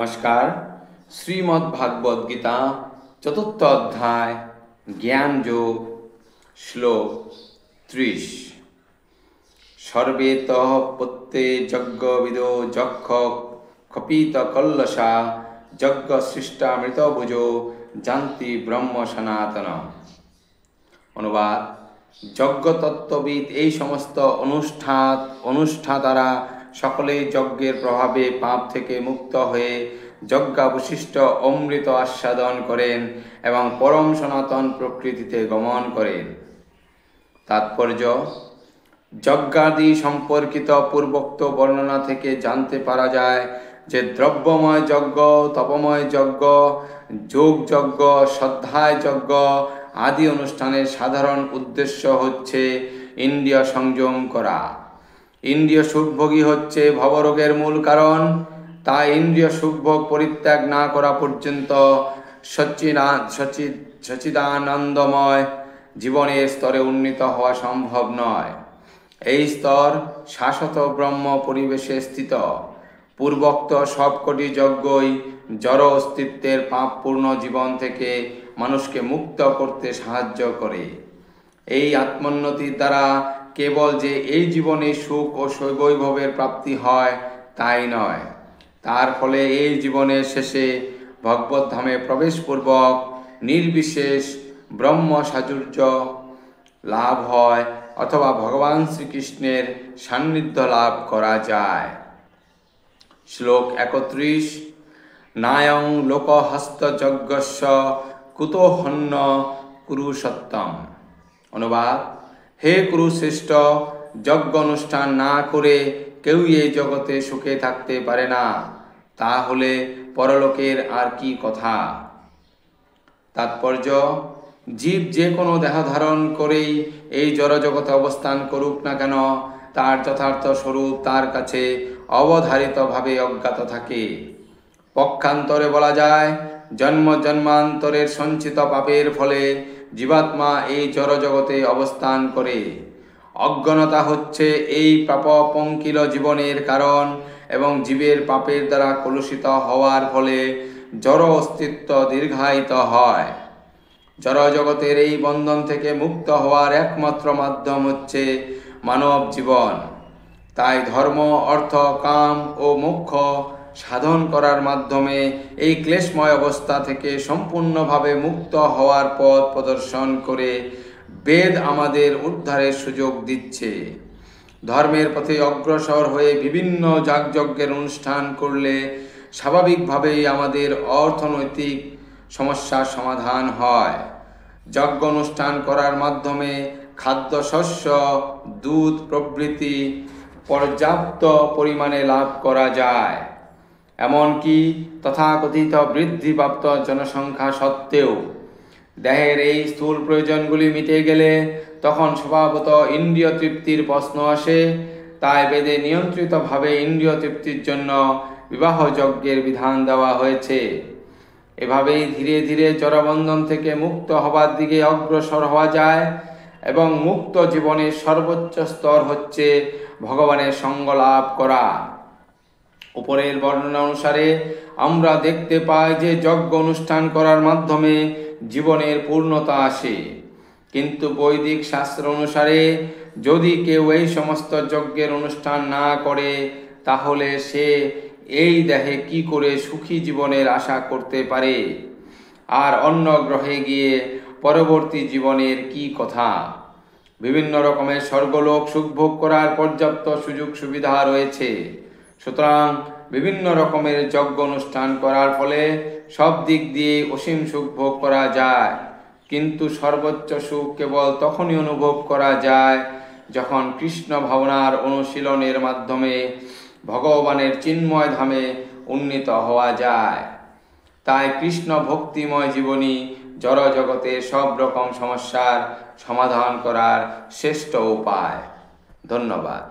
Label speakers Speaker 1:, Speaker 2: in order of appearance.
Speaker 1: नमस्कार। श्रीमद् भागवत गीता चतुर्थ अध्याय ज्ञान योग श्लोक 30। सर्वेतः पुत्ते यज्ञ विदो यक्ष कपित कल्लषा यज्ञ सृष्टा मृतभुजो जानति ब्रह्म सनातन। অনুবাদ, যজ্ঞ তত্ত্ববিদ এই সমস্ত অনুষ্ঠাতারা সকলেই যজ্ঞের প্রভাবে পাপ থেকে মুক্ত হয়ে যজ্ঞাবশিষ্ট অমৃত আস্বাদন করেন এবং পরম সনাতন প্রকৃতিতে গমন করেন। তাৎপর্য: যজ্ঞাদি সম্পর্কিত পূর্বোক্ত বর্ণনা থেকে জানতে পারা যায় যে দ্রব্যময় যজ্ঞ, তপময় যজ্ঞ, যোগ যজ্ঞ, শ্রদ্ধায় যজ্ঞ আদি অনুষ্ঠানের সাধারণ উদ্দেশ্য হচ্ছে ইন্দ্রিয় সংযম করা। ইন্দ্রিয় সুখভোগই হচ্ছে ভবরোগের মূল কারণ। তাই ইন্দ্রিয় সুখভোগ পরিত্যাগ না করা পর্যন্ত সচ্চিদানন্দময় জীবনের স্তরে উন্নীত হওয়া সম্ভব নয়। এই স্তর শাশ্বত ব্রহ্ম পরিবেশে স্থিত। পূর্বোক্ত সবকটি যজ্ঞই জড় অস্তিত্বের পাপপূর্ণ জীবন থেকে মানুষকে মুক্ত করতে সাহায্য করে। এই আত্মোন্নতির দ্বারা কেবল যে এই জীবনে সুখ ও বৈভবের প্রাপ্তি হয় তাই নয়, তার ফলে এই জীবনের শেষে ভগবত ধামে প্রবেশপূর্বক নির্বিশেষ ব্রহ্ম সাযুজ্য লাভ হয় অথবা ভগবান শ্রীকৃষ্ণের সান্নিধ্য লাভ করা যায়। শ্লোক 31। নায়ং লোকহস্তযজ্ঞস্য কুতোহন্য কুরুষোত্তম। অনুবাদ: হে কুরুশ্রেষ্ঠ, যজ্ঞ অনুষ্ঠান না করে কেউই এই জগতে সুখে থাকতে পারে না, তাহলে পরলোকের আর কি কথা। তাৎপর্য: জীব যে কোনো দেহ ধারণ করেই এই জড়জগতে অবস্থান করুক না কেন, তার যথার্থ স্বরূপ তার কাছে অবধারিতভাবে অজ্ঞাত থাকে। পক্ষান্তরে বলা যায়, জন্ম জন্মান্তরের সঞ্চিত পাপের ফলে জীবাত্মা এই জড়জগতে অবস্থান করে। অজ্ঞানতা হচ্ছে এই পাপপঙ্কিল জীবনের কারণ এবং জীবের পাপের দ্বারা কলুষিত হওয়ার ফলে জড় অস্তিত্ব দীর্ঘায়িত হয়। জড়জগতের এই বন্ধন থেকে মুক্ত হওয়ার একমাত্র মাধ্যম হচ্ছে মানব জীবন। তাই ধর্ম, অর্থ, কাম ও মোক্ষ সাধন করার মাধ্যমে এই ক্লেশময় অবস্থা থেকে সম্পূর্ণভাবে মুক্ত হওয়ার পথ প্রদর্শন করে বেদ আমাদের উদ্ধারের সুযোগ দিচ্ছে। ধর্মের পথে অগ্রসর হয়ে বিভিন্ন যাগযজ্ঞের অনুষ্ঠান করলে স্বাভাবিকভাবেই আমাদের অর্থনৈতিক সমস্যার সমাধান হয়। যজ্ঞ অনুষ্ঠান করার মাধ্যমে খাদ্যশস্য, দুধ প্রভৃতি পর্যাপ্ত পরিমাণে লাভ করা যায়। এমনকি তথাকথিত বৃদ্ধিপ্রাপ্ত জনসংখ্যা সত্ত্বেও দেহের এই স্থূল প্রয়োজনগুলি মিটে গেলে তখন স্বভাবত ইন্দ্রিয় তৃপ্তির প্রশ্ন আসে। তাই বেদে নিয়ন্ত্রিতভাবে ইন্দ্রিয় তৃপ্তির জন্য বিবাহ যজ্ঞের বিধান দেওয়া হয়েছে। এভাবেই ধীরে ধীরে জড়বন্ধন থেকে মুক্ত হবার দিকে অগ্রসর হওয়া যায় এবং মুক্ত জীবনের সর্বোচ্চ স্তর হচ্ছে ভগবানের সঙ্গ লাভ করা। উপরের বর্ণনা অনুসারে আমরা দেখতে পাই যে যজ্ঞ অনুষ্ঠান করার মাধ্যমে জীবনের পূর্ণতা আসে। কিন্তু বৈদিক শাস্ত্র অনুসারে যদি কেউ এই সমস্ত যজ্ঞের অনুষ্ঠান না করে, তাহলে সে এই দেহে কি করে সুখী জীবনের আশা করতে পারে? আর অন্য গ্রহে গিয়ে পরবর্তী জীবনের কি কথা? বিভিন্ন রকমের স্বর্গলোক সুখভোগ করার পর্যাপ্ত সুযোগ সুবিধা রয়েছে। সুতরাং বিভিন্ন রকমের যজ্ঞ অনুষ্ঠান করার ফলে সব দিক দিয়ে অসীম সুখ ভোগ করা যায়। কিন্তু সর্বোচ্চ সুখ কেবল তখনই অনুভব করা যায় যখন কৃষ্ণ ভাবনার অনুশীলনের মাধ্যমে ভগবানের চিন্ময় ধামে উন্নীত হওয়া যায়। তাই কৃষ্ণ ভক্তিময় জীবনী জড় জগতের সব রকম সমস্যার সমাধান করার শ্রেষ্ঠ উপায়। ধন্যবাদ।